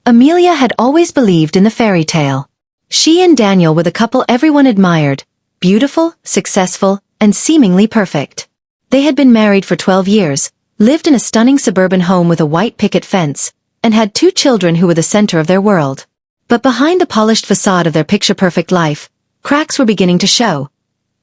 Amelia had always believed in the fairy tale. She and Daniel were the couple everyone admired, beautiful, successful, and seemingly perfect. They had been married for 12 years, lived in a stunning suburban home with a white picket fence, and had 2 children who were the center of their world. But behind the polished facade of their picture-perfect life, cracks were beginning to show.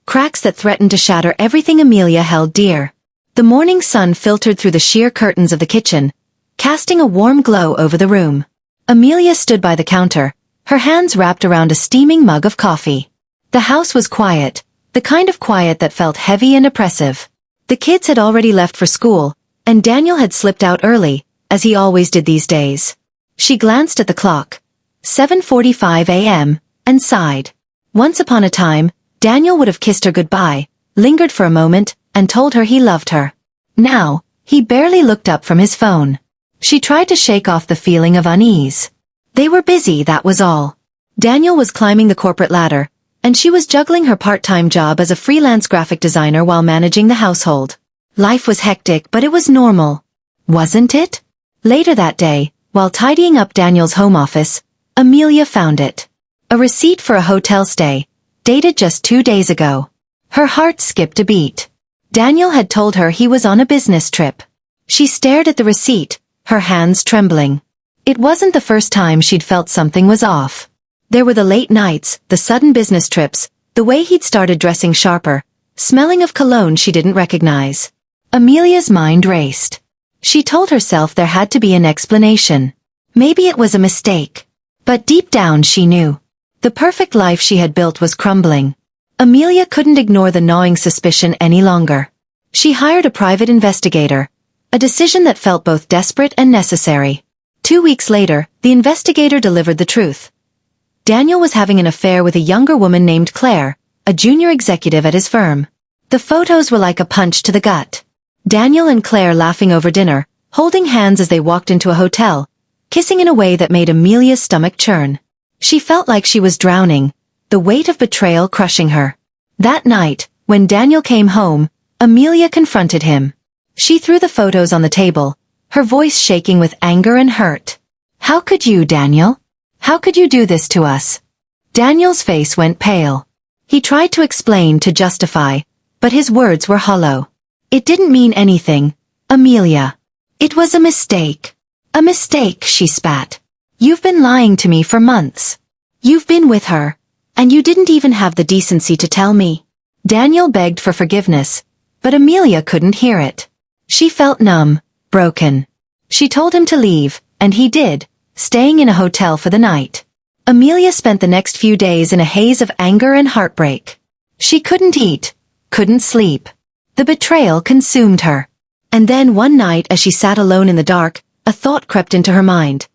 Cracks that threatened to shatter everything Amelia held dear. The morning sun filtered through the sheer curtains of the kitchen, casting a warm glow over the room. Amelia stood by the counter, her hands wrapped around a steaming mug of coffee. The house was quiet, the kind of quiet that felt heavy and oppressive. The kids had already left for school, and Daniel had slipped out early, as he always did these days. She glanced at the clock, 7:45 a.m., and sighed. Once upon a time, Daniel would have kissed her goodbye, lingered for a moment, and told her he loved her. Now, he barely looked up from his phone. She tried to shake off the feeling of unease. They were busy, that was all. Daniel was climbing the corporate ladder, and she was juggling her part-time job as a freelance graphic designer while managing the household. Life was hectic, but it was normal. Wasn't it? Later that day, while tidying up Daniel's home office, Amelia found it. A receipt for a hotel stay, dated just 2 days ago. Her heart skipped a beat. Daniel had told her he was on a business trip. She stared at the receipt, her hands trembling. It wasn't the first time she'd felt something was off. There were the late nights, the sudden business trips, the way he'd started dressing sharper, smelling of cologne she didn't recognize. Amelia's mind raced. She told herself there had to be an explanation. Maybe it was a mistake. But deep down she knew. The perfect life she had built was crumbling. Amelia couldn't ignore the gnawing suspicion any longer. She hired a private investigator, a decision that felt both desperate and necessary. 2 weeks later, the investigator delivered the truth. Daniel was having an affair with a younger woman named Claire, a junior executive at his firm. The photos were like a punch to the gut. Daniel and Claire laughing over dinner, holding hands as they walked into a hotel, kissing in a way that made Amelia's stomach churn. She felt like she was drowning, the weight of betrayal crushing her. That night, when Daniel came home, Amelia confronted him. She threw the photos on the table, her voice shaking with anger and hurt. "How could you, Daniel? How could you do this to us?" Daniel's face went pale. He tried to explain, to justify, but his words were hollow. "It didn't mean anything, Amelia. It was a mistake. A mistake," she spat. "You've been lying to me for months. You've been with her, and you didn't even have the decency to tell me." Daniel begged for forgiveness, but Amelia couldn't hear it. She felt numb, broken. She told him to leave, and he did, staying in a hotel for the night. Amelia spent the next few days in a haze of anger and heartbreak. She couldn't eat, couldn't sleep. The betrayal consumed her. And then one night as she sat alone in the dark, a thought crept into her mind.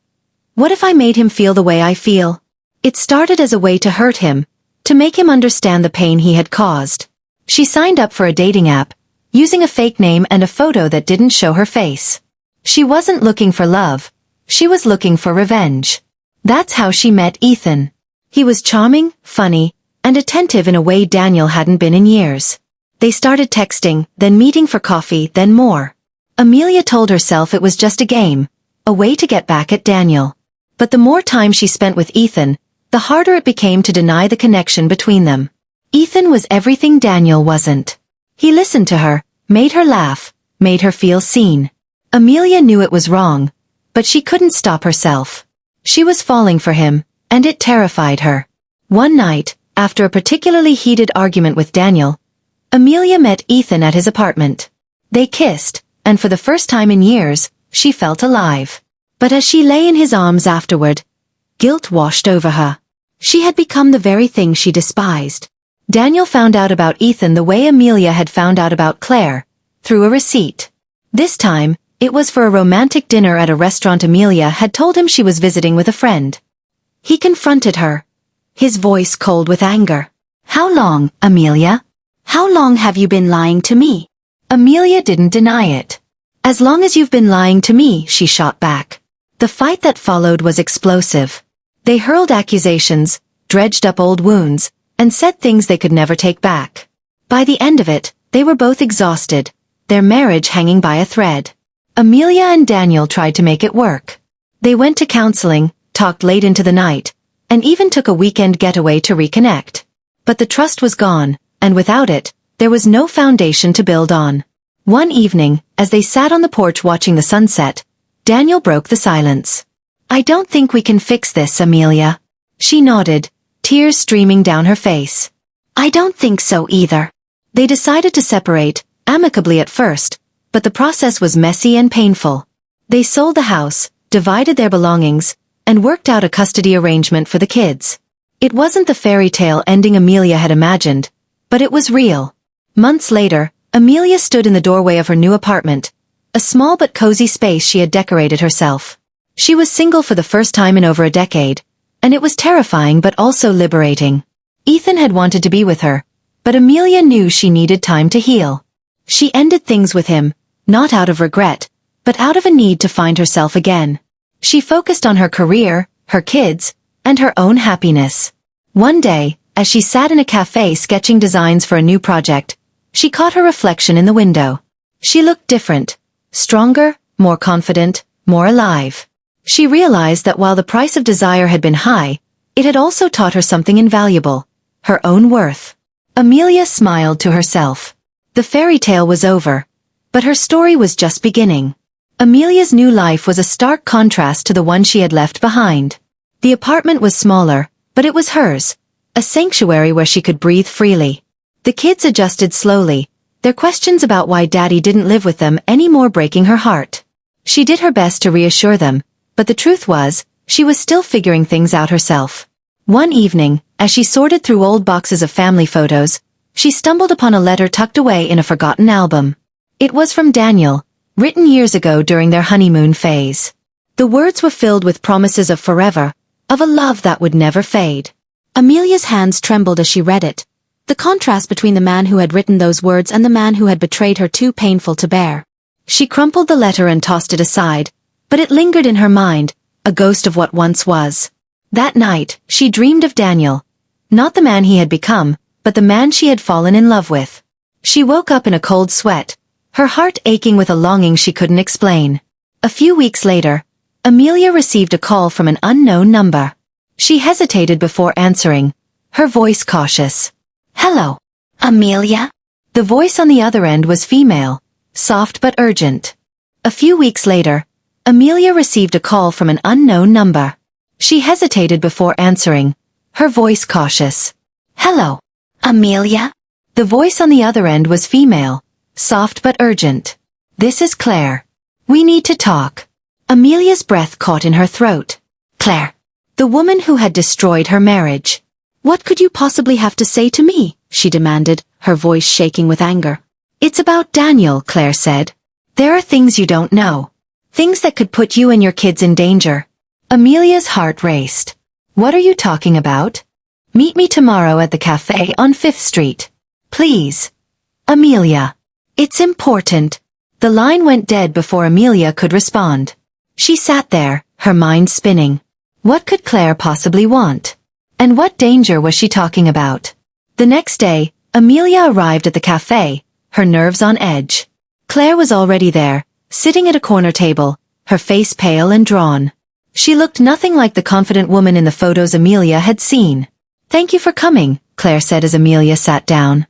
What if I made him feel the way I feel? It started as a way to hurt him, to make him understand the pain he had caused. She signed up for a dating app, using a fake name and a photo that didn't show her face. She wasn't looking for love, she was looking for revenge. That's how she met Ethan. He was charming, funny, and attentive in a way Daniel hadn't been in years. They started texting, then meeting for coffee, then more. Amelia told herself it was just a game, a way to get back at Daniel. But the more time she spent with Ethan, the harder it became to deny the connection between them. Ethan was everything Daniel wasn't. He listened to her, made her laugh, made her feel seen. Amelia knew it was wrong, but she couldn't stop herself. She was falling for him, and it terrified her. One night, after a particularly heated argument with Daniel, Amelia met Ethan at his apartment. They kissed, and for the first time in years, she felt alive. But as she lay in his arms afterward, guilt washed over her. She had become the very thing she despised. Daniel found out about Ethan the way Amelia had found out about Claire, through a receipt. This time, it was for a romantic dinner at a restaurant Amelia had told him she was visiting with a friend. He confronted her, his voice cold with anger. "How long, Amelia? How long have you been lying to me?" Amelia didn't deny it. "As long as you've been lying to me," she shot back. The fight that followed was explosive. They hurled accusations, dredged up old wounds, and said things they could never take back. By the end of it, they were both exhausted, their marriage hanging by a thread. Amelia and Daniel tried to make it work. They went to counseling, talked late into the night, and even took a weekend getaway to reconnect. But the trust was gone, and without it, there was no foundation to build on. One evening, as they sat on the porch watching the sunset, Daniel broke the silence. "I don't think we can fix this, Amelia." She nodded, tears streaming down her face. "I don't think so either." They decided to separate, amicably at first, but the process was messy and painful. They sold the house, divided their belongings, and worked out a custody arrangement for the kids. It wasn't the fairy tale ending Amelia had imagined, but it was real. Months later, Amelia stood in the doorway of her new apartment, a small but cozy space she had decorated herself. She was single for the first time in over a decade, and it was terrifying but also liberating. Ethan had wanted to be with her, but Amelia knew she needed time to heal. She ended things with him, not out of regret, but out of a need to find herself again. She focused on her career, her kids, and her own happiness. One day, as she sat in a cafe sketching designs for a new project, she caught her reflection in the window. She looked different, stronger, more confident, more alive. She realized that while the price of desire had been high, it had also taught her something invaluable, her own worth. Amelia smiled to herself. The fairy tale was over, but her story was just beginning. Amelia's new life was a stark contrast to the one she had left behind. The apartment was smaller, but it was hers, a sanctuary where she could breathe freely. The kids adjusted slowly, their questions about why Daddy didn't live with them anymore breaking her heart. She did her best to reassure them, but the truth was, she was still figuring things out herself. One evening, as she sorted through old boxes of family photos, she stumbled upon a letter tucked away in a forgotten album. It was from Daniel, written years ago during their honeymoon phase. The words were filled with promises of forever, of a love that would never fade. Amelia's hands trembled as she read it. The contrast between the man who had written those words and the man who had betrayed her too painful to bear. She crumpled the letter and tossed it aside, but it lingered in her mind, a ghost of what once was. That night, she dreamed of Daniel. Not the man he had become, but the man she had fallen in love with. She woke up in a cold sweat, her heart aching with a longing she couldn't explain. A few weeks later, Amelia received a call from an unknown number. She hesitated before answering, her voice cautious. "Hello, Amelia?" The voice on the other end was female, soft but urgent. A few weeks later, Amelia received a call from an unknown number. She hesitated before answering, her voice cautious. "Hello, Amelia?" The voice on the other end was female, soft but urgent. "This is Claire. We need to talk." Amelia's breath caught in her throat. Claire. The woman who had destroyed her marriage. "What could you possibly have to say to me?" she demanded, her voice shaking with anger. "It's about Daniel," Claire said. "There are things you don't know. Things that could put you and your kids in danger." Amelia's heart raced. "What are you talking about?" "Meet me tomorrow at the cafe on 5th Street. Please. Amelia. It's important." The line went dead before Amelia could respond. She sat there, her mind spinning. What could Claire possibly want? And what danger was she talking about? The next day, Amelia arrived at the cafe, her nerves on edge. Claire was already there, sitting at a corner table, her face pale and drawn. She looked nothing like the confident woman in the photos Amelia had seen. "Thank you for coming," Claire said as Amelia sat down.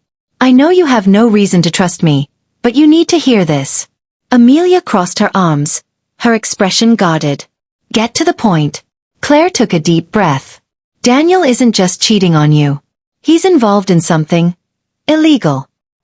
"I know you have no reason to trust me, but you need to hear this." Amelia crossed her arms, her expression guarded. "Get to the point." Claire took a deep breath. "Daniel isn't just cheating on you. He's involved in something illegal.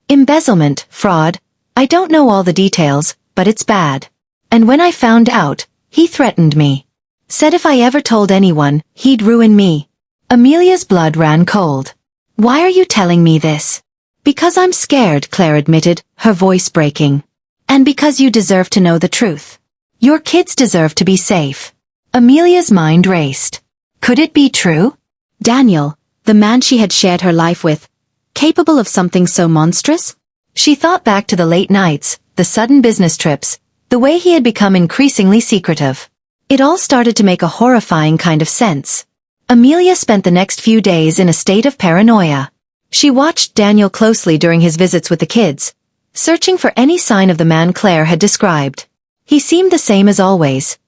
Embezzlement, fraud. I don't know all the details, but it's bad. And when I found out, he threatened me. Said if I ever told anyone, he'd ruin me." Amelia's blood ran cold. "Why are you telling me this?" "Because I'm scared," Claire admitted, her voice breaking. "And because you deserve to know the truth. Your kids deserve to be safe." Amelia's mind raced. Could it be true? Daniel, the man she had shared her life with, capable of something so monstrous? She thought back to the late nights, the sudden business trips, the way he had become increasingly secretive. It all started to make a horrifying kind of sense. Amelia spent the next few days in a state of paranoia. She watched Daniel closely during his visits with the kids, searching for any sign of the man Claire had described. He seemed the same as always.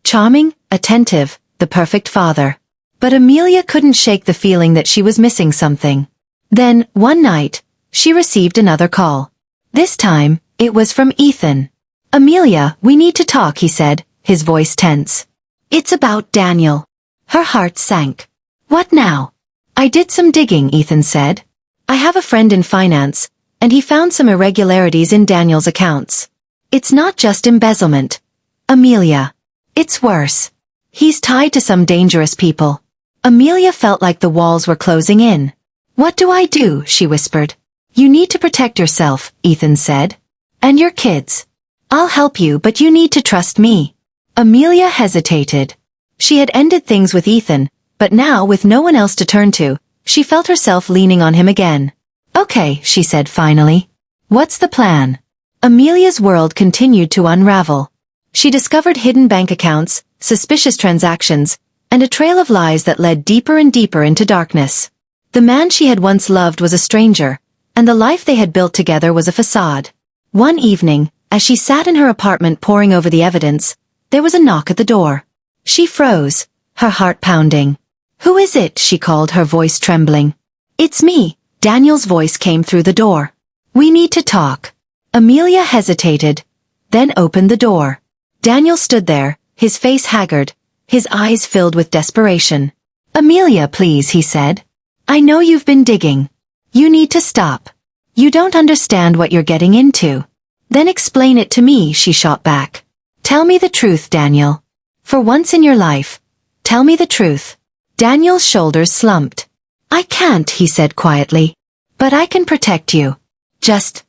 Charming, attentive, the perfect father. But Amelia couldn't shake the feeling that she was missing something. Then, one night, she received another call. This time, it was from Ethan. "Amelia, we need to talk," he said, his voice tense. "It's about Daniel." Her heart sank. "What now?" "I did some digging," Ethan said. "I have a friend in finance, and he found some irregularities in Daniel's accounts. It's not just embezzlement, Amelia. It's worse. He's tied to some dangerous people." Amelia felt like the walls were closing in. "What do I do?" she whispered. "You need to protect yourself," Ethan said. "And your kids. I'll help you, but you need to trust me." Amelia hesitated. She had ended things with Ethan, but now with no one else to turn to, she felt herself leaning on him again. "Okay," she said finally. "What's the plan?" Amelia's world continued to unravel. She discovered hidden bank accounts, suspicious transactions, and a trail of lies that led deeper and deeper into darkness. The man she had once loved was a stranger, and the life they had built together was a facade. One evening, as she sat in her apartment poring over the evidence, there was a knock at the door. She froze, her heart pounding. "Who is it?" she called, her voice trembling. "It's me," Daniel's voice came through the door. "We need to talk." Amelia hesitated, then opened the door. Daniel stood there, his face haggard, his eyes filled with desperation. "Amelia, please," he said. "I know you've been digging. You need to stop. You don't understand what you're getting into." "Then explain it to me," she shot back. "Tell me the truth, Daniel. For once in your life, tell me the truth." Daniel's shoulders slumped. "I can't," he said quietly. "But I can protect you. Just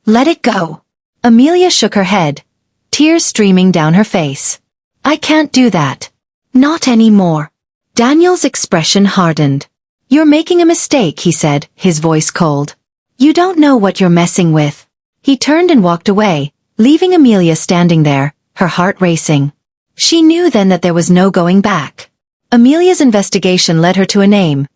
let it go." Amelia shook her head, tears streaming down her face. "I can't do that. Not anymore." Daniel's expression hardened. "You're making a mistake," he said, his voice cold. "You don't know what you're messing with." He turned and walked away, leaving Amelia standing there, her heart racing. She knew then that there was no going back. Amelia's investigation led her to a name.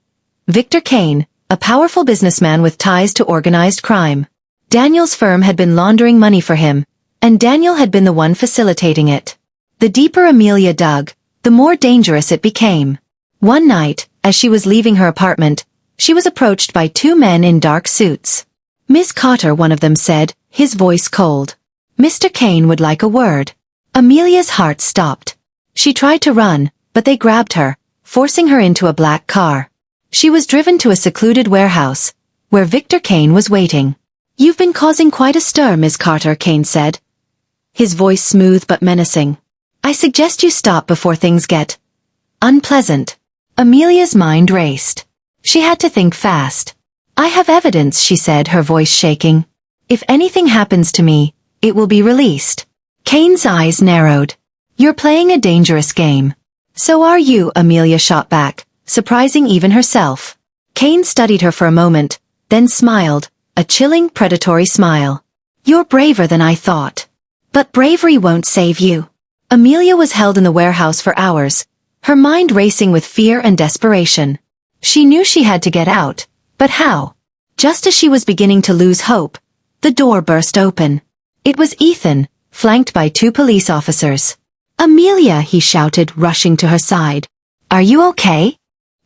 Victor Kane, a powerful businessman with ties to organized crime. Daniel's firm had been laundering money for him, and Daniel had been the one facilitating it. The deeper Amelia dug, the more dangerous it became. One night, as she was leaving her apartment, she was approached by two men in dark suits. "Miss Carter," one of them said, his voice cold. "Mr. Kane would like a word." Amelia's heart stopped. She tried to run, but they grabbed her, forcing her into a black car. She was driven to a secluded warehouse, where Victor Kane was waiting. "You've been causing quite a stir, Miss Carter," Kane said, his voice smooth but menacing. "I suggest you stop before things get unpleasant." Amelia's mind raced. She had to think fast. "I have evidence," she said, her voice shaking. "If anything happens to me, it will be released." Kane's eyes narrowed. "You're playing a dangerous game." "So are you," Amelia shot back, surprising even herself. Kane studied her for a moment, then smiled, a chilling, predatory smile. "You're braver than I thought. But bravery won't save you." Amelia was held in the warehouse for hours, her mind racing with fear and desperation. She knew she had to get out, but how? Just as she was beginning to lose hope, the door burst open. It was Ethan, flanked by two police officers. "Amelia," he shouted, rushing to her side. "Are you okay?"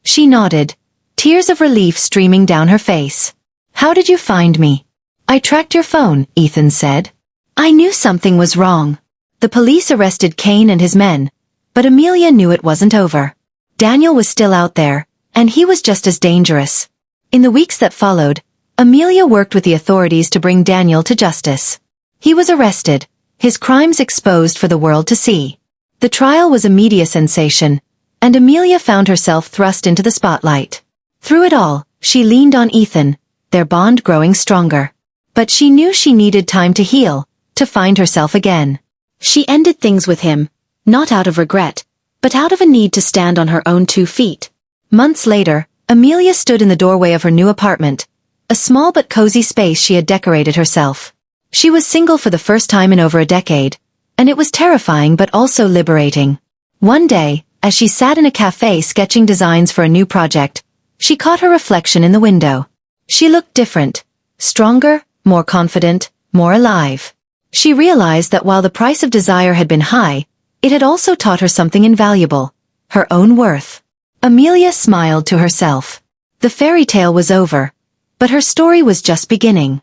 She nodded, tears of relief streaming down her face. "How did you find me?" "I tracked your phone," Ethan said. "I knew something was wrong." The police arrested Kane and his men, but Amelia knew it wasn't over. Daniel was still out there, and he was just as dangerous. In the weeks that followed, Amelia worked with the authorities to bring Daniel to justice. He was arrested, his crimes exposed for the world to see. The trial was a media sensation, and Amelia found herself thrust into the spotlight. Through it all, she leaned on Ethan, their bond growing stronger. But she knew she needed time to heal, to find herself again. She ended things with him, not out of regret, but out of a need to stand on her own 2 feet. Months later, Amelia stood in the doorway of her new apartment, a small but cozy space she had decorated herself. She was single for the first time in over a decade, and it was terrifying but also liberating. One day, as she sat in a cafe sketching designs for a new project, she caught her reflection in the window. She looked different, stronger, more confident, more alive. She realized that while the price of desire had been high, it had also taught her something invaluable. her own worth. Amelia smiled to herself. The fairy tale was over, but her story was just beginning.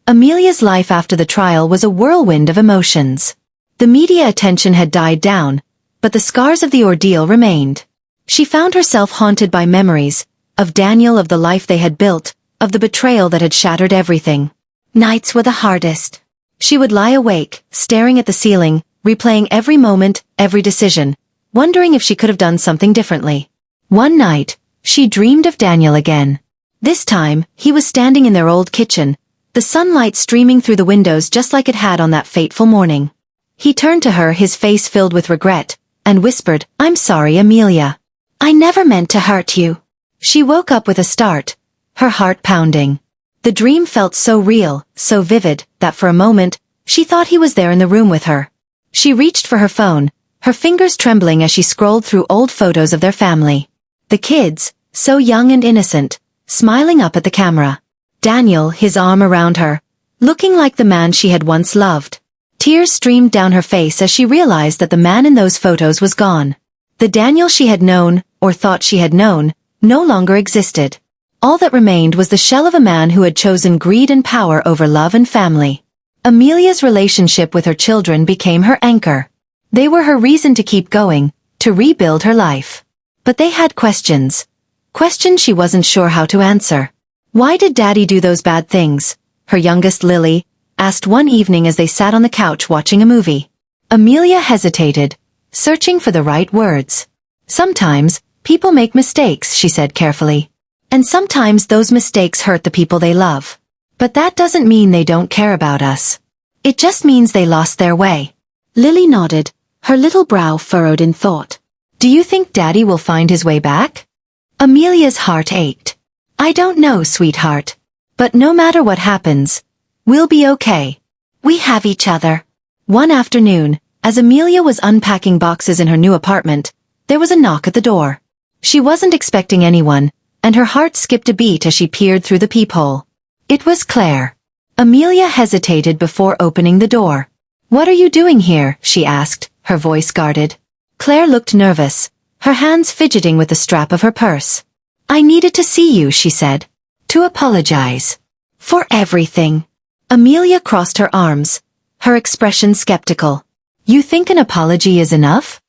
Amelia's life after the trial was a whirlwind of emotions. The media attention had died down, but the scars of the ordeal remained. She found herself haunted by memories, of Daniel, of the life they had built, of the betrayal that had shattered everything. Nights were the hardest. She would lie awake, staring at the ceiling, replaying every moment, every decision, wondering if she could have done something differently. One night, she dreamed of Daniel again. This time, he was standing in their old kitchen, the sunlight streaming through the windows just like it had on that fateful morning. He turned to her, his face filled with regret, and whispered, "I'm sorry, Amelia. I never meant to hurt you." She woke up with a start, her heart pounding. The dream felt so real, so vivid, that for a moment, she thought he was there in the room with her. She reached for her phone, her fingers trembling as she scrolled through old photos of their family. The kids, so young and innocent, smiling up at the camera. Daniel, his arm around her, looking like the man she had once loved. Tears streamed down her face as she realized that the man in those photos was gone. The Daniel she had known, or thought she had known, no longer existed. All that remained was the shell of a man who had chosen greed and power over love and family. Amelia's relationship with her children became her anchor. They were her reason to keep going, to rebuild her life. But they had questions. Questions she wasn't sure how to answer. Why did Daddy do those bad things? Her youngest, Lily, asked one evening as they sat on the couch watching a movie. Amelia hesitated, searching for the right words. "Sometimes, people make mistakes," she said carefully. "And sometimes those mistakes hurt the people they love. But that doesn't mean they don't care about us. It just means they lost their way." Lily nodded, her little brow furrowed in thought. "Do you think Daddy will find his way back?" Amelia's heart ached. "I don't know, sweetheart. But no matter what happens, we'll be okay. We have each other." One afternoon, as Amelia was unpacking boxes in her new apartment, there was a knock at the door. She wasn't expecting anyone, and her heart skipped a beat as she peered through the peephole. It was Claire. Amelia hesitated before opening the door. "What are you doing here?" she asked, her voice guarded. Claire looked nervous, her hands fidgeting with the strap of her purse. "I needed to see you," she said. "To apologize. For everything." Amelia crossed her arms, her expression skeptical. "You think an apology is enough?"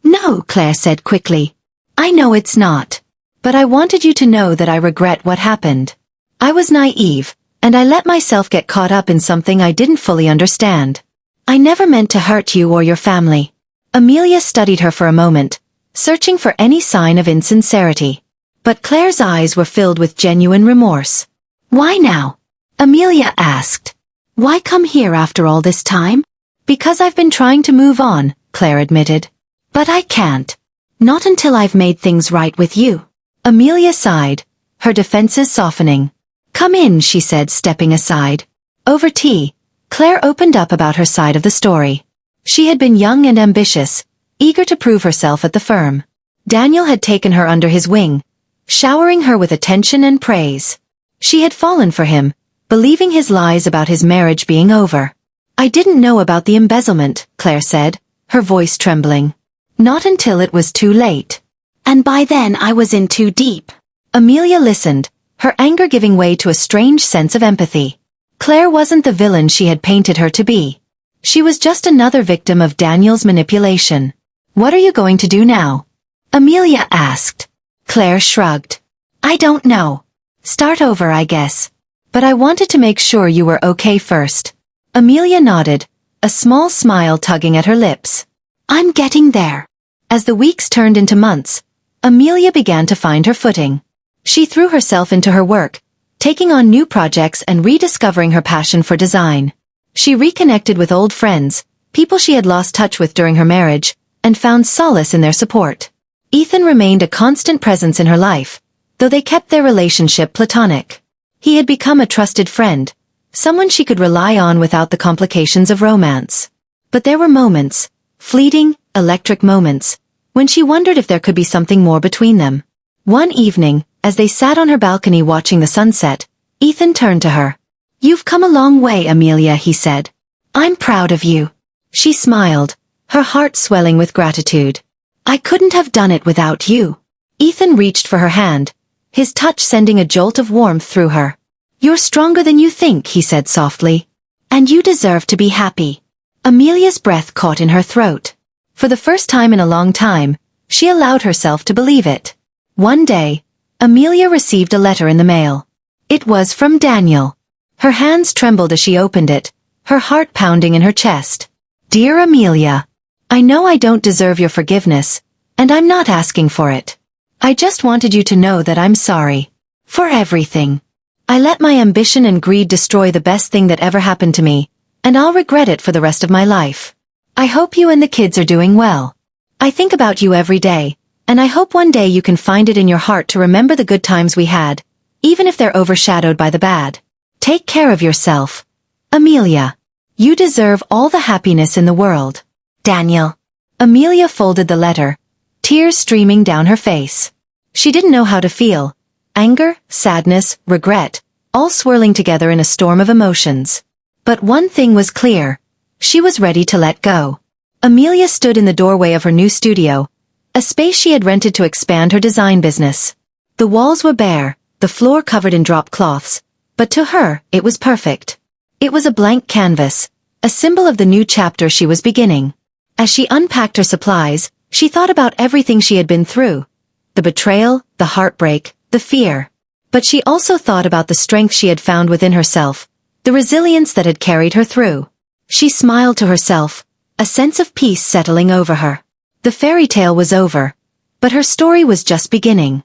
"No," Claire said quickly. "I know it's not. But I wanted you to know that I regret what happened. I was naive, and I let myself get caught up in something I didn't fully understand. I never meant to hurt you or your family." Amelia studied her for a moment, searching for any sign of insincerity. But Claire's eyes were filled with genuine remorse. "Why now?" Amelia asked. "Why come here after all this time?" "Because I've been trying to move on," Claire admitted. "But I can't. Not until I've made things right with you." Amelia sighed, her defenses softening. "Come in," she said, stepping aside. Over tea, Claire opened up about her side of the story. She had been young and ambitious, eager to prove herself at the firm. Daniel had taken her under his wing, showering her with attention and praise. She had fallen for him, believing his lies about his marriage being over. "I didn't know about the embezzlement," Claire said, her voice trembling. "Not until it was too late. And by then I was in too deep." Amelia listened, her anger giving way to a strange sense of empathy. Claire wasn't the villain she had painted her to be. She was just another victim of Daniel's manipulation. "What are you going to do now?" Amelia asked. Claire shrugged. "I don't know. Start over, I guess. But I wanted to make sure you were okay first." Amelia nodded, a small smile tugging at her lips. "I'm getting there." As the weeks turned into months, Amelia began to find her footing. She threw herself into her work, taking on new projects and rediscovering her passion for design. She reconnected with old friends, people she had lost touch with during her marriage, and found solace in their support. Ethan remained a constant presence in her life, though they kept their relationship platonic. He had become a trusted friend, someone she could rely on without the complications of romance. But there were moments, fleeting, electric moments, when she wondered if there could be something more between them. One evening, as they sat on her balcony watching the sunset, Ethan turned to her. "You've come a long way, Amelia," he said. "I'm proud of you." She smiled, her heart swelling with gratitude. I couldn't have done it without you. Ethan reached for her hand, his touch sending a jolt of warmth through her. You're stronger than you think, he said softly. And you deserve to be happy. Amelia's breath caught in her throat. For the first time in a long time, she allowed herself to believe it. One day, Amelia received a letter in the mail. It was from Daniel. Her hands trembled as she opened it, her heart pounding in her chest. Dear Amelia, I know I don't deserve your forgiveness, and I'm not asking for it. I just wanted you to know that I'm sorry. For everything. I let my ambition and greed destroy the best thing that ever happened to me, and I'll regret it for the rest of my life. I hope you and the kids are doing well. I think about you every day, and I hope one day you can find it in your heart to remember the good times we had, even if they're overshadowed by the bad. Take care of yourself. Amelia. You deserve all the happiness in the world. Daniel. Amelia folded the letter, tears streaming down her face. She didn't know how to feel. Anger, sadness, regret, all swirling together in a storm of emotions. But one thing was clear. She was ready to let go. Amelia stood in the doorway of her new studio, a space she had rented to expand her design business. The walls were bare, the floor covered in drop cloths, but to her, it was perfect. It was a blank canvas, a symbol of the new chapter she was beginning. As she unpacked her supplies, she thought about everything she had been through. The betrayal, the heartbreak, the fear. But she also thought about the strength she had found within herself, the resilience that had carried her through. She smiled to herself, a sense of peace settling over her. The fairy tale was over, but her story was just beginning.